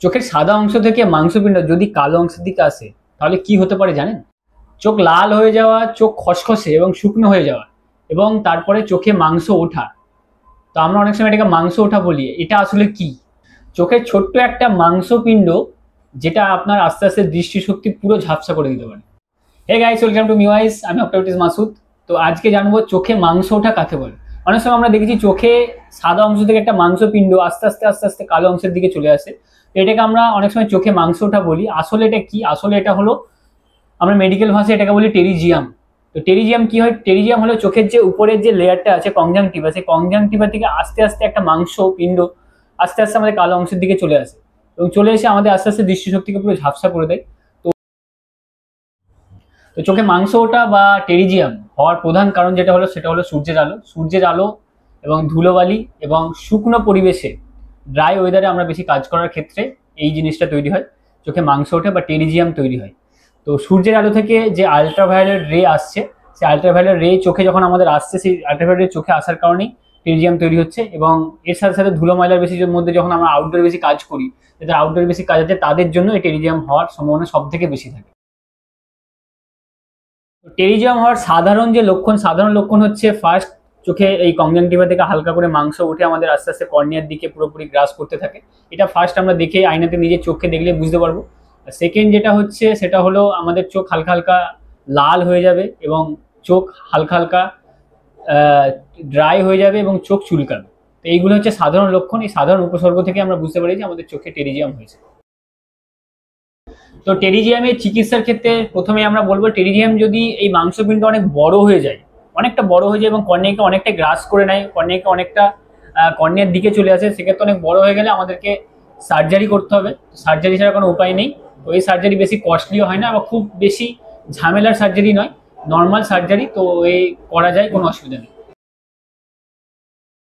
চোখের সাদা অংশ থেকে মাংসপিণ্ড যদি কালো অংশের দিকে আসে তাহলে কি হতে পারে জানেন? চোখ লাল হয়ে যাওয়া, চোখ খসখসে এবং শুকনো হয়ে যাওয়া, এবং তারপরে চোখে মাংস ওঠা। তো আমরা অনেক সময় এটাকে মাংস ওঠা বলি। এটা আসলে কি? চোখের ছোট্ট একটা মাংসপিণ্ড যেটা আপনার আস্তে আস্তে দৃষ্টিশক্তি পুরো ঝাপসা করে দিতে পারে। হে গাইস, ওয়েলকাম টু মিওয়াইস। আমি অপটোমেট্রিস্ট মাসুদ। তো আজকে জানবো চোখে মাংস ওঠা কাকে বলে। অনেক সময় আমরা দেখেছি চোখে সাদা অংশ থেকে একটা মাংসপিণ্ড আস্তে আস্তে আস্তে আস্তে কালো অংশের দিকে চলে আসে। তো এটাকে আমরা অনেক সময় চোখে মাংস ওঠা বলি। আসলে এটা কি? আসলে এটা হলো, আমরা মেডিকেল ভাষায় এটাকে বলি টেরিজিয়াম। তো টেরিজিয়াম কি হয়? টেরিজিয়াম হলো চোখের যে উপরের যে লেয়ারটা আছে কনজাংটিভা, সেই কনজাংটিভা থেকে আস্তে আস্তে একটা মাংস পিণ্ড আস্তে আস্তে আমাদের কালো অংশের দিকে চলে আসে, এবং চলে এসে আমাদের আস্তে আস্তে দৃষ্টিশক্তিকে পুরো ঝাপসা করে দেয়। তো চোখে মাংস ওঠা বা টেরিজিয়াম হওয়ার প্রধান কারণ যেটা হলো সেটা হলো সূর্যের আলো এবং ধুলোবালি এবং শুকনো পরিবেশে, ড্রাই ওয়েদারে আমরা বেশি কাজ করার ক্ষেত্রে এই জিনিসটা তৈরি হয়, চোখে মাংস ওঠে বা টেরিজিয়াম তৈরি হয়। তো সূর্যের আলো থেকে যে আলট্রাভায়োলেট রে আসছে, সেই আলট্রাভায়োলেট রে চোখে যখন আমাদের আসছে, সেই আলট্রাভায়োলেট রে চোখে আসার কারণেই টেরিজিয়াম তৈরি হচ্ছে। এবং এর সাথে সাথে ধুলো ময়লার মধ্যে যখন আমরা আউটডোরে বেশি কাজ করি, যাদের আউটডোরে বেশি কাজ আছে তাদের জন্য এই টেরিজিয়াম হওয়ার সম্ভাবনা সব থেকে বেশি থাকে। টেরিজিয়াম হওয়ার সাধারণ লক্ষণ হচ্ছে, ফার্স্ট চোখে এই কনজাংটিভা থেকে হালকা করে মাংস উঠে আমাদের আস্তে আস্তে কর্নিয়ার দিকে পুরোপুরি গ্রাস করতে থাকে। এটা ফার্স্ট আমরা দেখে আয়নাতে নিজের চোখকে দেখলে বুঝতে পারবো। সেকেন্ড যেটা হচ্ছে সেটা হলো আমাদের চোখ হালকা হালকা লাল হয়ে যাবে এবং চোখ হালকা হালকা ড্রাই হয়ে যাবে এবং চোখ চুলকাবে। তো এইগুলো হচ্ছে সাধারণ লক্ষণ। এই সাধারণ উপসর্গ থেকে আমরা বুঝতে পারি যে আমাদের চোখে টেরিজিয়াম হয়েছে। তো টেরিজিয়ামের চিকিৎসার ক্ষেত্রে প্রথমে আমরা বলবো, টেরিজিয়াম যদি এই মাংসপিণ্ড অনেক বড় হয়ে যায়, অনেকটা বড় হয়ে যায় এবং কর্নিয়াকে অনেকটা গ্রাস করে নেয়, কর্নিয়াকে অনেকটা কর্নিয়ার দিকে চলে আসে, সেক্ষেত্রে অনেক বড় হয়ে গেলে আমাদেরকে সার্জারি করতে হবে। সার্জারি ছাড়া কোনো উপায় নেই। তো এই সার্জারি বেশি কস্টলিও হয় না বা খুব বেশি ঝামেলার সার্জারি নয়, নর্মাল সার্জারি। তো এই করা যায়, কোনো অসুবিধা নেই।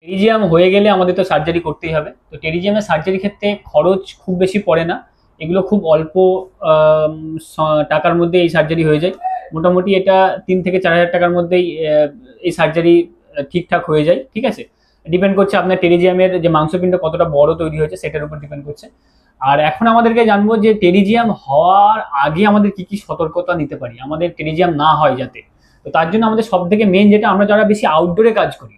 টেরিজিয়াম হয়ে গেলে আমাদের তো সার্জারি করতেই হবে। তো টেরিজিয়ামের সার্জারি ক্ষেত্রে খরচ খুব বেশি পড়ে না, এগুলো খুব অল্প টাকার মধ্যে এই সার্জারি হয়ে যায়। মোটামুটি এটা 3 থেকে 4 হাজার টাকার মধ্যেই এই সার্জারি ঠিকঠাক হয়ে যায়। ঠিক আছে, ডিপেন্ড করছে আপনার টেরিজিয়ামের যে মাংসপিণ্ড কতটা বড় তৈরি হয়েছে সেটার উপর ডিপেন্ড করছে। আর এখন আমাদেরকে জানবো যে টেরিজিয়াম হওয়ার আগে আমাদের কি কি সতর্কতা নিতে পারি আমাদের টেরিজিয়াম না হয় যাতে। তো তার জন্য আমাদের সব থেকে মেন যেটা, আমরা যারা বেশি আউটডোরে কাজ করি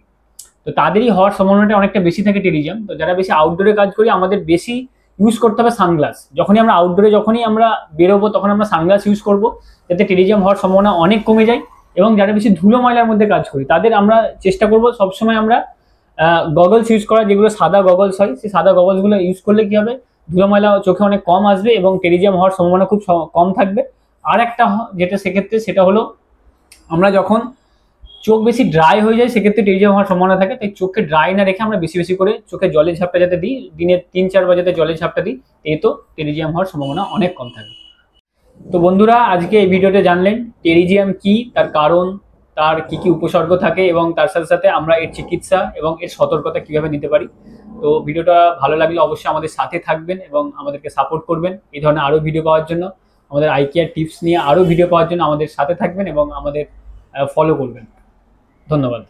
তো তাদেরই হওয়ার সম্ভাবনাটা অনেকটা বেশি থাকে টেরিজিয়াম। তো যারা বেশি আউটডোরে কাজ করি আমাদের বেশি ইউজ করতে হবে সানগ্লাস। যখনই আমরা আউটডোরে আমরা বেরোবো তখন আমরা সানগ্লাস ইউজ করবো, যাতে টেরিজিয়াম হওয়ার সম্ভাবনা অনেক কমে যায়। এবং যারা বেশি ধুলো ময়লার মধ্যে কাজ করি তাদের আমরা চেষ্টা করবো সবসময় আমরা গগলস ইউজ করা, যেগুলো সাদা গগলস হয়। সেই সাদা গগলসগুলো ইউজ করলে কি হবে, ধুলো ময়লা চোখে অনেক কম আসবে এবং টেরিজিয়াম হওয়ার সম্ভাবনা খুব কম থাকবে। আর একটা যেটা সেক্ষেত্রে সেটা হলো, আমরা যখন চোখ বেশি ড্রাই হয়ে যায় সেক্ষেত্রে টেরিজিয়াম হওয়ার সম্ভাবনা থাকে। তাই চোখকে ড্রাই না রেখে আমরা বেশি বেশি করে চোখে জলের ঝাপটা যাতে দিই, দিনে 3-4 বার যাতে জলের ঝাপটা দিই, এই তো টেরিজিয়াম হওয়ার সম্ভাবনা অনেক কম থাকে। তো বন্ধুরা, আজকে এই ভিডিওতে জানলেন টেরিজিয়াম কি, তার কারণ, তার কি কি উপসর্গ থাকে এবং তার সাথে সাথে আমরা এর চিকিৎসা এবং এর সতর্কতা কিভাবে নিতে পারি। তো ভিডিওটা ভালো লাগলে অবশ্যই আমাদের সাথে থাকবেন এবং আমাদেরকে সাপোর্ট করবেন। এই ধরনের আরও ভিডিও পাওয়ার জন্য, আমাদের আই কেয়ার টিপস নিয়ে আরও ভিডিও পাওয়ার জন্য আমাদের সাথে থাকবেন এবং আমাদের ফলো করবেন। ধন্যবাদ।